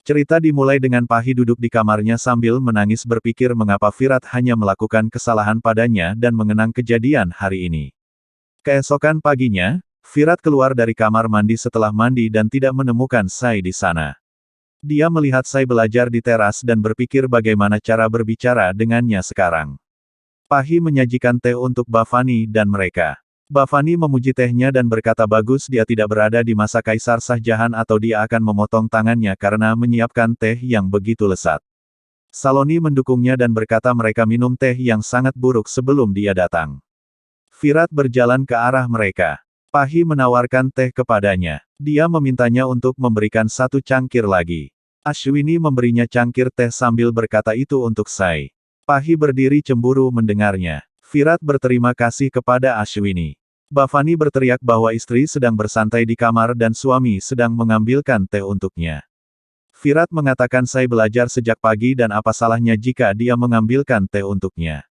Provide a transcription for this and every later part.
Cerita dimulai dengan Pahi duduk di kamarnya sambil menangis berpikir mengapa Virat hanya melakukan kesalahan padanya dan mengenang kejadian hari ini. Keesokan paginya, Virat keluar dari kamar mandi setelah mandi dan tidak menemukan Sai di sana. Dia melihat Sai belajar di teras dan berpikir bagaimana cara berbicara dengannya sekarang. Pahi menyajikan teh untuk Bhavani dan mereka. Bhavani memuji tehnya dan berkata bagus dia tidak berada di masa Kaisar Shah Jahan atau dia akan memotong tangannya karena menyiapkan teh yang begitu lezat. Saloni mendukungnya dan berkata mereka minum teh yang sangat buruk sebelum dia datang. Virat berjalan ke arah mereka. Pahi menawarkan teh kepadanya. Dia memintanya untuk memberikan satu cangkir lagi. Ashwini memberinya cangkir teh sambil berkata itu untuk Sai. Pahi berdiri cemburu mendengarnya. Virat berterima kasih kepada Ashwini. Bhavani berteriak bahwa istri sedang bersantai di kamar dan suami sedang mengambilkan teh untuknya. Virat mengatakan Sai belajar sejak pagi dan apa salahnya jika dia mengambilkan teh untuknya.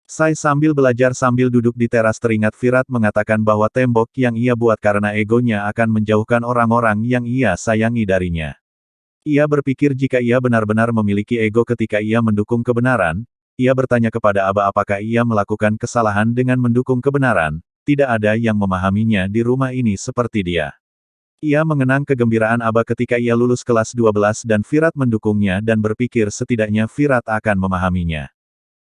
Sai sambil belajar sambil duduk di teras teringat Virat mengatakan bahwa tembok yang ia buat karena egonya akan menjauhkan orang-orang yang ia sayangi darinya. Ia berpikir jika ia benar-benar memiliki ego ketika ia mendukung kebenaran, ia bertanya kepada Aba apakah ia melakukan kesalahan dengan mendukung kebenaran. Tidak ada yang memahaminya di rumah ini seperti dia. Ia mengenang kegembiraan Aba ketika ia lulus kelas 12 dan Virat mendukungnya dan berpikir setidaknya Virat akan memahaminya.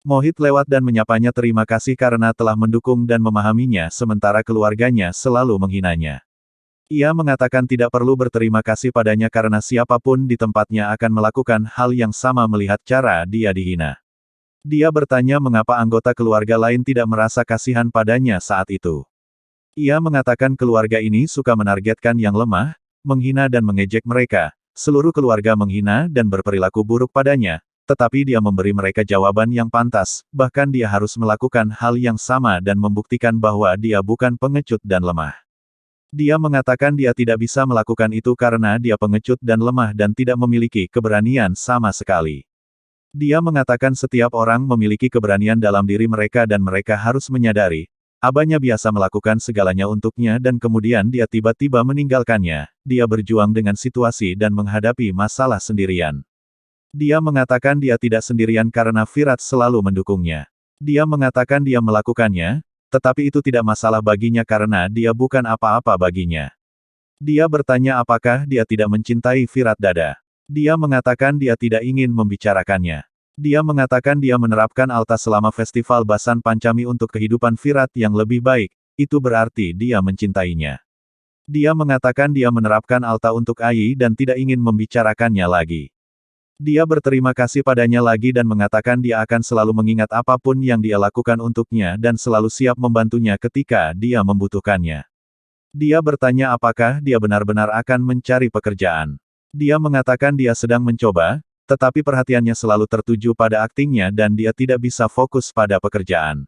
Mohit lewat dan menyapanya terima kasih karena telah mendukung dan memahaminya sementara keluarganya selalu menghinanya. Ia mengatakan tidak perlu berterima kasih padanya karena siapapun di tempatnya akan melakukan hal yang sama melihat cara dia dihina. Dia bertanya mengapa anggota keluarga lain tidak merasa kasihan padanya saat itu. Ia mengatakan keluarga ini suka menargetkan yang lemah, menghina dan mengejek mereka. Seluruh keluarga menghina dan berperilaku buruk padanya, tetapi dia memberi mereka jawaban yang pantas, bahkan dia harus melakukan hal yang sama dan membuktikan bahwa dia bukan pengecut dan lemah. Dia mengatakan dia tidak bisa melakukan itu karena dia pengecut dan lemah dan tidak memiliki keberanian sama sekali. Dia mengatakan setiap orang memiliki keberanian dalam diri mereka dan mereka harus menyadari, abahnya biasa melakukan segalanya untuknya dan kemudian dia tiba-tiba meninggalkannya, dia berjuang dengan situasi dan menghadapi masalah sendirian. Dia mengatakan dia tidak sendirian karena Virat selalu mendukungnya. Dia mengatakan dia melakukannya, tetapi itu tidak masalah baginya karena dia bukan apa-apa baginya. Dia bertanya apakah dia tidak mencintai Virat Dada. Dia mengatakan dia tidak ingin membicarakannya. Dia mengatakan dia menerapkan Alta selama festival Basan Pancami untuk kehidupan Virat yang lebih baik, itu berarti dia mencintainya. Dia mengatakan dia menerapkan Alta untuk Ayi dan tidak ingin membicarakannya lagi. Dia berterima kasih padanya lagi dan mengatakan dia akan selalu mengingat apapun yang dia lakukan untuknya dan selalu siap membantunya ketika dia membutuhkannya. Dia bertanya apakah dia benar-benar akan mencari pekerjaan. Dia mengatakan dia sedang mencoba, tetapi perhatiannya selalu tertuju pada aktingnya dan dia tidak bisa fokus pada pekerjaan.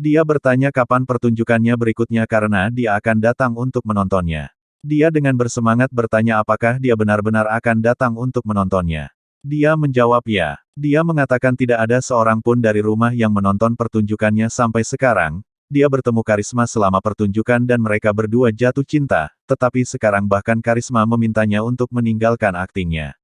Dia bertanya kapan pertunjukannya berikutnya karena dia akan datang untuk menontonnya. Dia dengan bersemangat bertanya apakah dia benar-benar akan datang untuk menontonnya. Dia menjawab ya. Dia mengatakan tidak ada seorang pun dari rumah yang menonton pertunjukannya sampai sekarang. Dia bertemu Karisma selama pertunjukan dan mereka berdua jatuh cinta, tetapi sekarang bahkan Karisma memintanya untuk meninggalkan aktingnya.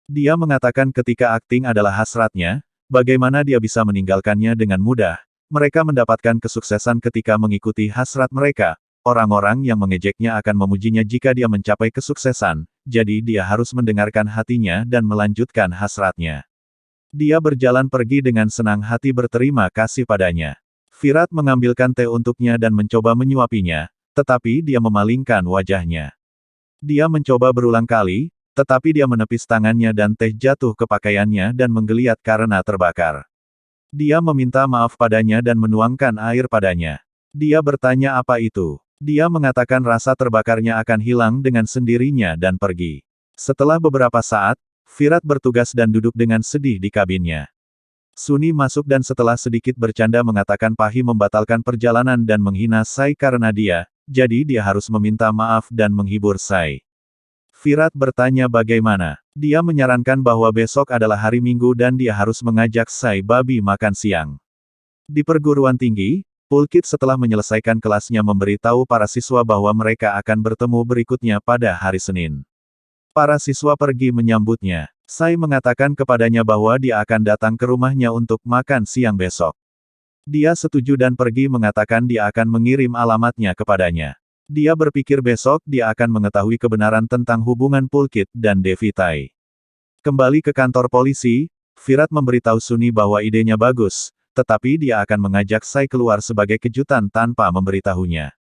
Dia mengatakan ketika akting adalah hasratnya, bagaimana dia bisa meninggalkannya dengan mudah. Mereka mendapatkan kesuksesan ketika mengikuti hasrat mereka. Orang-orang yang mengejeknya akan memujinya jika dia mencapai kesuksesan, jadi dia harus mendengarkan hatinya dan melanjutkan hasratnya. Dia berjalan pergi dengan senang hati berterima kasih padanya. Virat mengambilkan teh untuknya dan mencoba menyuapinya, tetapi dia memalingkan wajahnya. Dia mencoba berulang kali, tetapi dia menepis tangannya dan teh jatuh ke pakaiannya dan menggeliat karena terbakar. Dia meminta maaf padanya dan menuangkan air padanya. Dia bertanya apa itu. Dia mengatakan rasa terbakarnya akan hilang dengan sendirinya dan pergi. Setelah beberapa saat, Virat bertugas dan duduk dengan sedih di kabinnya. Suni masuk dan setelah sedikit bercanda mengatakan Pahi membatalkan perjalanan dan menghina Sai karena dia, jadi dia harus meminta maaf dan menghibur Sai. Virat bertanya bagaimana. Dia menyarankan bahwa besok adalah hari Minggu dan dia harus mengajak Sai babi makan siang. Di perguruan tinggi, Pulkit setelah menyelesaikan kelasnya memberitahu para siswa bahwa mereka akan bertemu berikutnya pada hari Senin. Para siswa pergi menyambutnya. Sai mengatakan kepadanya bahwa dia akan datang ke rumahnya untuk makan siang besok. Dia setuju dan pergi mengatakan dia akan mengirim alamatnya kepadanya. Dia berpikir besok dia akan mengetahui kebenaran tentang hubungan Pulkit dan Devi Tai. Kembali ke kantor polisi, Virat memberitahu Sunny bahwa idenya bagus, tetapi dia akan mengajak Sai keluar sebagai kejutan tanpa memberitahunya.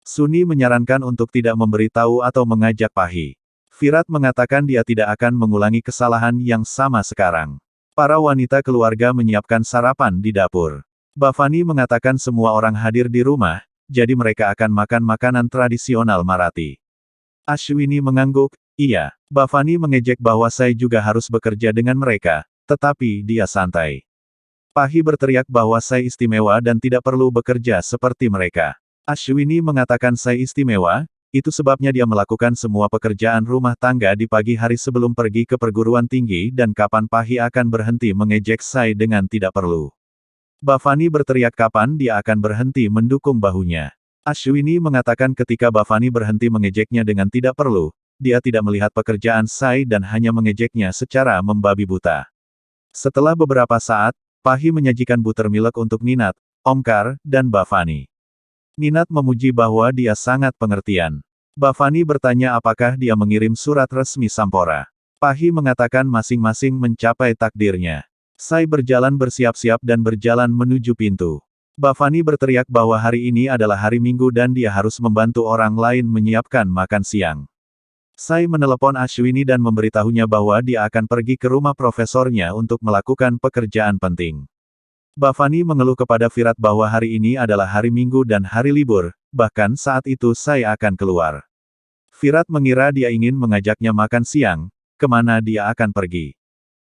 Sunny menyarankan untuk tidak memberitahu atau mengajak Pahi. Virat mengatakan dia tidak akan mengulangi kesalahan yang sama sekarang. Para wanita keluarga menyiapkan sarapan di dapur. Bhavani mengatakan semua orang hadir di rumah, jadi mereka akan makan makanan tradisional Marathi. Ashwini mengangguk, iya. Bhavani mengejek bahwa Sai juga harus bekerja dengan mereka, tetapi dia santai. Pahi berteriak bahwa Sai istimewa dan tidak perlu bekerja seperti mereka. Ashwini mengatakan Sai istimewa, itu sebabnya dia melakukan semua pekerjaan rumah tangga di pagi hari sebelum pergi ke perguruan tinggi dan kapan Pahi akan berhenti mengejek Sai dengan tidak perlu. Bhavani berteriak kapan dia akan berhenti mendukung bahunya. Ashwini mengatakan ketika Bhavani berhenti mengejeknya dengan tidak perlu, dia tidak melihat pekerjaan Sai dan hanya mengejeknya secara membabi buta. Setelah beberapa saat, Pahi menyajikan buttermilk untuk Ninat, Omkar, dan Bhavani. Ninat memuji bahwa dia sangat pengertian. Bhavani bertanya apakah dia mengirim surat resmi Sampora. Pahi mengatakan masing-masing mencapai takdirnya. Sai berjalan bersiap-siap dan berjalan menuju pintu. Bhavani berteriak bahwa hari ini adalah hari Minggu dan dia harus membantu orang lain menyiapkan makan siang. Sai menelepon Ashwini dan memberitahunya bahwa dia akan pergi ke rumah profesornya untuk melakukan pekerjaan penting. Bhavani mengeluh kepada Virat bahwa hari ini adalah hari Minggu dan hari libur, bahkan saat itu Sai akan keluar. Virat mengira dia ingin mengajaknya makan siang, kemana dia akan pergi.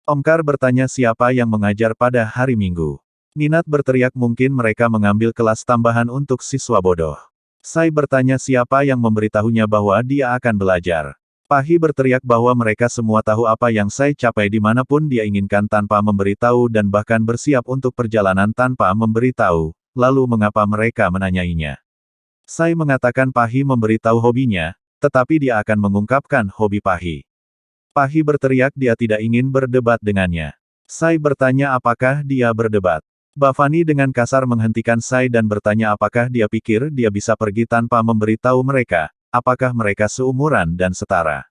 Omkar bertanya siapa yang mengajar pada hari Minggu. Ninat berteriak mungkin mereka mengambil kelas tambahan untuk siswa bodoh. Sai bertanya siapa yang memberitahunya bahwa dia akan belajar. Pahi berteriak bahwa mereka semua tahu apa yang Sai capai dimanapun dia inginkan tanpa memberitahu dan bahkan bersiap untuk perjalanan tanpa memberitahu, lalu mengapa mereka menanyainya. Sai mengatakan Pahi memberitahu hobinya, tetapi dia akan mengungkapkan hobi Pahi. Pahi berteriak dia tidak ingin berdebat dengannya. Sai bertanya apakah dia berdebat. Bhavani dengan kasar menghentikan Sai dan bertanya apakah dia pikir dia bisa pergi tanpa memberitahu mereka, apakah mereka seumuran dan setara.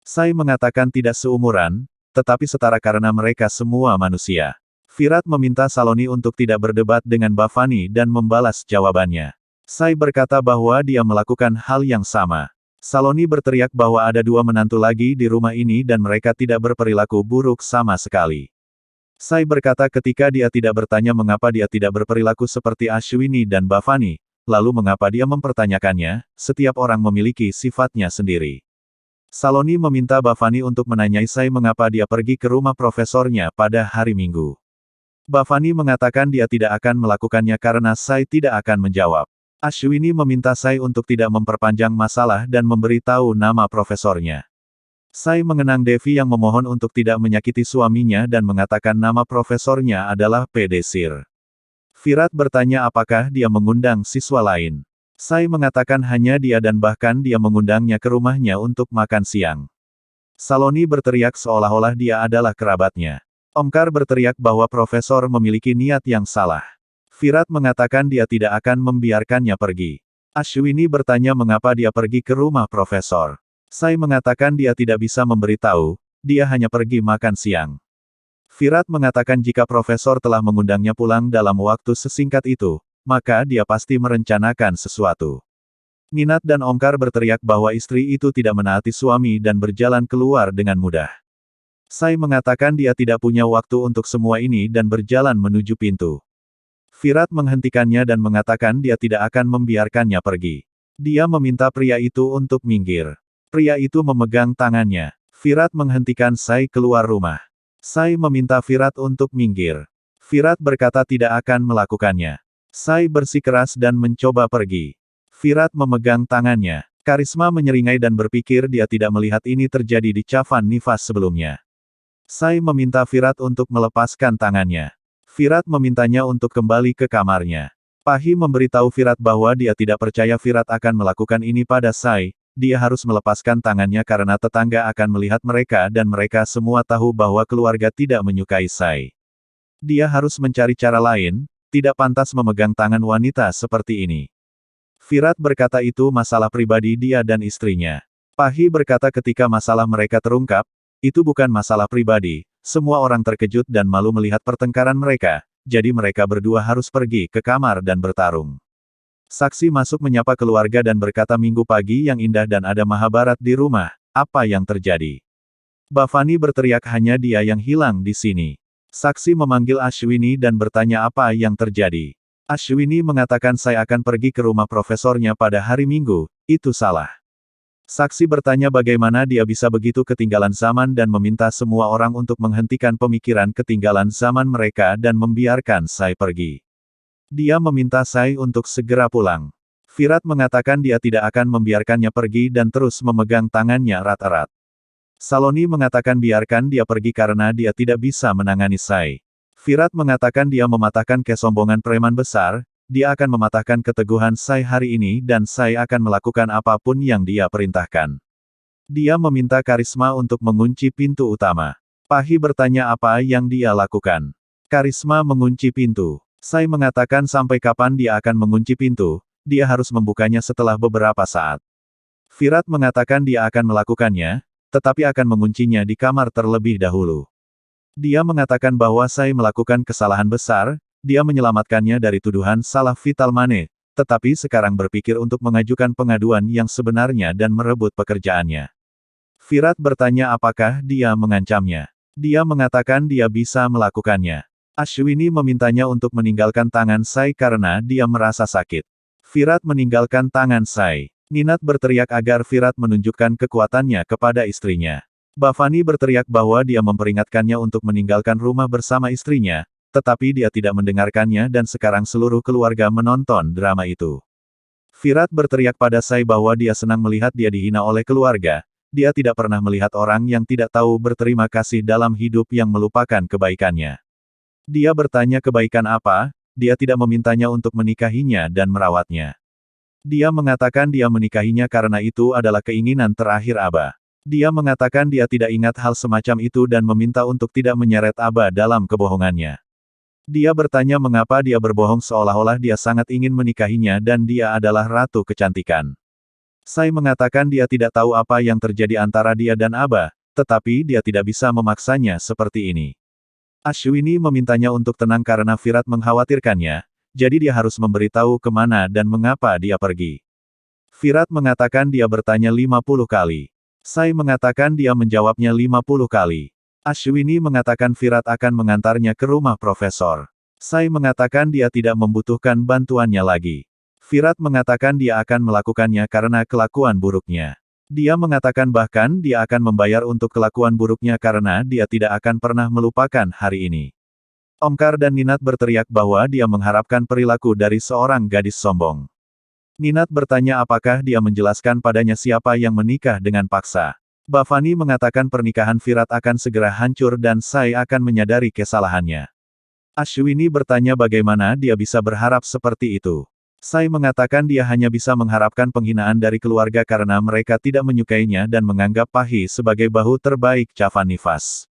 Sai mengatakan tidak seumuran, tetapi setara karena mereka semua manusia. Virat meminta Saloni untuk tidak berdebat dengan Bhavani dan membalas jawabannya. Sai berkata bahwa dia melakukan hal yang sama. Saloni berteriak bahwa ada dua menantu lagi di rumah ini dan mereka tidak berperilaku buruk sama sekali. Sai berkata ketika dia tidak bertanya mengapa dia tidak berperilaku seperti Ashwini dan Bhavani, lalu mengapa dia mempertanyakannya, setiap orang memiliki sifatnya sendiri. Saloni meminta Bhavani untuk menanyai Sai mengapa dia pergi ke rumah profesornya pada hari Minggu. Bhavani mengatakan dia tidak akan melakukannya karena Sai tidak akan menjawab. Ashwini meminta Sai untuk tidak memperpanjang masalah dan memberitahu nama profesornya. Sai mengenang Devi yang memohon untuk tidak menyakiti suaminya dan mengatakan nama profesornya adalah PD Sir. Virat bertanya apakah dia mengundang siswa lain. Sai mengatakan hanya dia dan bahkan dia mengundangnya ke rumahnya untuk makan siang. Saloni berteriak seolah-olah dia adalah kerabatnya. Omkar berteriak bahwa profesor memiliki niat yang salah. Virat mengatakan dia tidak akan membiarkannya pergi. Ashwini bertanya mengapa dia pergi ke rumah profesor. Sai mengatakan dia tidak bisa memberitahu, dia hanya pergi makan siang. Virat mengatakan jika profesor telah mengundangnya pulang dalam waktu sesingkat itu, maka dia pasti merencanakan sesuatu. Ninat dan Omkar berteriak bahwa istri itu tidak menaati suami dan berjalan keluar dengan mudah. Sai mengatakan dia tidak punya waktu untuk semua ini dan berjalan menuju pintu. Virat menghentikannya dan mengatakan dia tidak akan membiarkannya pergi. Dia meminta pria itu untuk minggir. Pria itu memegang tangannya. Virat menghentikan Sai keluar rumah. Sai meminta Virat untuk minggir. Virat berkata tidak akan melakukannya. Sai bersikeras dan mencoba pergi. Virat memegang tangannya. Karisma menyeringai dan berpikir dia tidak melihat ini terjadi di Cavan Nivas sebelumnya. Sai meminta Virat untuk melepaskan tangannya. Virat memintanya untuk kembali ke kamarnya. Pahi memberitahu Virat bahwa dia tidak percaya Virat akan melakukan ini pada Sai, dia harus melepaskan tangannya karena tetangga akan melihat mereka dan mereka semua tahu bahwa keluarga tidak menyukai Sai. Dia harus mencari cara lain, tidak pantas memegang tangan wanita seperti ini. Virat berkata itu masalah pribadi dia dan istrinya. Pahi berkata ketika masalah mereka terungkap, itu bukan masalah pribadi, semua orang terkejut dan malu melihat pertengkaran mereka, jadi mereka berdua harus pergi ke kamar dan bertarung. Saksi masuk menyapa keluarga dan berkata minggu pagi yang indah dan ada Mahabharat di rumah, apa yang terjadi? Bhavani berteriak hanya dia yang hilang di sini. Saksi memanggil Ashwini dan bertanya apa yang terjadi. Ashwini mengatakan saya akan pergi ke rumah profesornya pada hari Minggu, itu salah. Saksi bertanya bagaimana dia bisa begitu ketinggalan zaman dan meminta semua orang untuk menghentikan pemikiran ketinggalan zaman mereka dan membiarkan saya pergi. Dia meminta Sai untuk segera pulang. Virat mengatakan dia tidak akan membiarkannya pergi dan terus memegang tangannya erat-erat. Saloni mengatakan biarkan dia pergi karena dia tidak bisa menangani Sai. Virat mengatakan dia mematahkan kesombongan preman besar, dia akan mematahkan keteguhan Sai hari ini dan Sai akan melakukan apapun yang dia perintahkan. Dia meminta Karisma untuk mengunci pintu utama. Pahi bertanya apa yang dia lakukan. Karisma mengunci pintu. Sai mengatakan sampai kapan dia akan mengunci pintu, dia harus membukanya setelah beberapa saat. Virat mengatakan dia akan melakukannya, tetapi akan menguncinya di kamar terlebih dahulu. Dia mengatakan bahwa Sai melakukan kesalahan besar, dia menyelamatkannya dari tuduhan salah vital money, tetapi sekarang berpikir untuk mengajukan pengaduan yang sebenarnya dan merebut pekerjaannya. Virat bertanya apakah dia mengancamnya. Dia mengatakan dia bisa melakukannya. Ashwini memintanya untuk meninggalkan tangan Sai karena dia merasa sakit. Virat meninggalkan tangan Sai. Ninat berteriak agar Virat menunjukkan kekuatannya kepada istrinya. Bhavani berteriak bahwa dia memperingatkannya untuk meninggalkan rumah bersama istrinya, tetapi dia tidak mendengarkannya dan sekarang seluruh keluarga menonton drama itu. Virat berteriak pada Sai bahwa dia senang melihat dia dihina oleh keluarga, dia tidak pernah melihat orang yang tidak tahu berterima kasih dalam hidup yang melupakan kebaikannya. Dia bertanya kebaikan apa, dia tidak memintanya untuk menikahinya dan merawatnya. Dia mengatakan dia menikahinya karena itu adalah keinginan terakhir Aba. Dia mengatakan dia tidak ingat hal semacam itu dan meminta untuk tidak menyeret Aba dalam kebohongannya. Dia bertanya mengapa dia berbohong seolah-olah dia sangat ingin menikahinya dan dia adalah ratu kecantikan. Sai mengatakan dia tidak tahu apa yang terjadi antara dia dan Aba, tetapi dia tidak bisa memaksanya seperti ini. Ashwini memintanya untuk tenang karena Virat mengkhawatirkannya, jadi dia harus memberitahu kemana dan mengapa dia pergi. Virat mengatakan dia bertanya 50 kali. Sai mengatakan dia menjawabnya 50 kali. Ashwini mengatakan Virat akan mengantarnya ke rumah profesor. Sai mengatakan dia tidak membutuhkan bantuannya lagi. Virat mengatakan dia akan melakukannya karena kelakuan buruknya. Dia mengatakan bahkan dia akan membayar untuk kelakuan buruknya karena dia tidak akan pernah melupakan hari ini. Omkar dan Ninat berteriak bahwa dia mengharapkan perilaku dari seorang gadis sombong. Ninat bertanya apakah dia menjelaskan padanya siapa yang menikah dengan paksa. Bhavani mengatakan pernikahan Virat akan segera hancur dan Sai akan menyadari kesalahannya. Ashwini bertanya bagaimana dia bisa berharap seperti itu. Sai mengatakan dia hanya bisa mengharapkan penghinaan dari keluarga karena mereka tidak menyukainya dan menganggap Pahi sebagai bahu terbaik Chavan Nifas.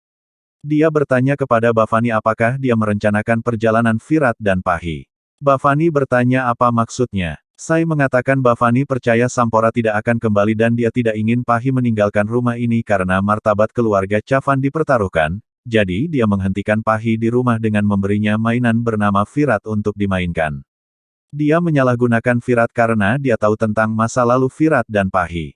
Dia bertanya kepada Bhavani apakah dia merencanakan perjalanan Virat dan Pahi. Bhavani bertanya apa maksudnya. Sai mengatakan Bhavani percaya Sampora tidak akan kembali dan dia tidak ingin Pahi meninggalkan rumah ini karena martabat keluarga Chavan dipertaruhkan, jadi dia menghentikan Pahi di rumah dengan memberinya mainan bernama Virat untuk dimainkan. Dia menyalahgunakan Virat karena dia tahu tentang masa lalu Virat dan Pahi.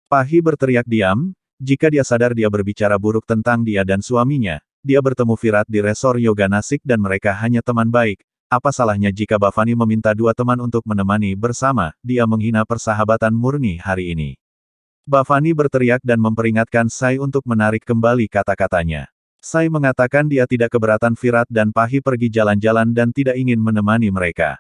Pahi berteriak diam, jika dia sadar dia berbicara buruk tentang dia dan suaminya, dia bertemu Virat di resor Yoga Nasik dan mereka hanya teman baik, apa salahnya jika Bhavani meminta dua teman untuk menemani bersama, dia menghina persahabatan murni hari ini. Bhavani berteriak dan memperingatkan Sai untuk menarik kembali kata-katanya. Sai mengatakan dia tidak keberatan Virat dan Pahi pergi jalan-jalan dan tidak ingin menemani mereka.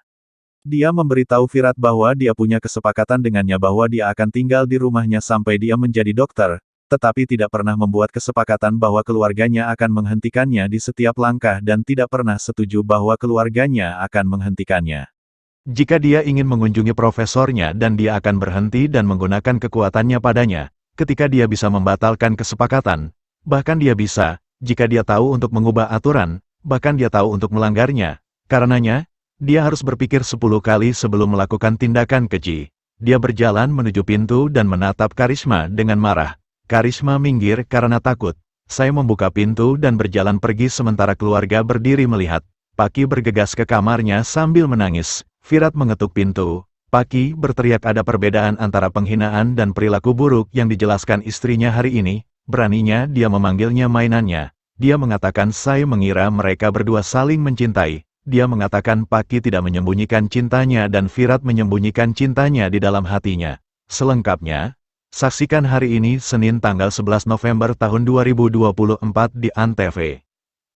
Dia memberitahu Virat bahwa dia punya kesepakatan dengannya bahwa dia akan tinggal di rumahnya sampai dia menjadi dokter, tetapi tidak pernah membuat kesepakatan bahwa keluarganya akan menghentikannya di setiap langkah dan tidak pernah setuju bahwa keluarganya akan menghentikannya. Jika dia ingin mengunjungi profesornya dan dia akan berhenti dan menggunakan kekuatannya padanya, ketika dia bisa membatalkan kesepakatan, bahkan dia bisa, jika dia tahu untuk mengubah aturan, bahkan dia tahu untuk melanggarnya. Karenanya, dia harus berpikir 10 kali sebelum melakukan tindakan keji. Dia berjalan menuju pintu dan menatap Karisma dengan marah. Karisma minggir karena takut. Saya membuka pintu dan berjalan pergi sementara keluarga berdiri melihat. Paki bergegas ke kamarnya sambil menangis. Virat mengetuk pintu. Paki berteriak ada perbedaan antara penghinaan dan perilaku buruk yang dijelaskan istrinya hari ini. Beraninya dia memanggilnya mainannya. Dia mengatakan saya mengira mereka berdua saling mencintai. Dia mengatakan Paki tidak menyembunyikan cintanya dan Virat menyembunyikan cintanya di dalam hatinya. Selengkapnya, saksikan hari ini Senin tanggal 11 November tahun 2024 di ANTV.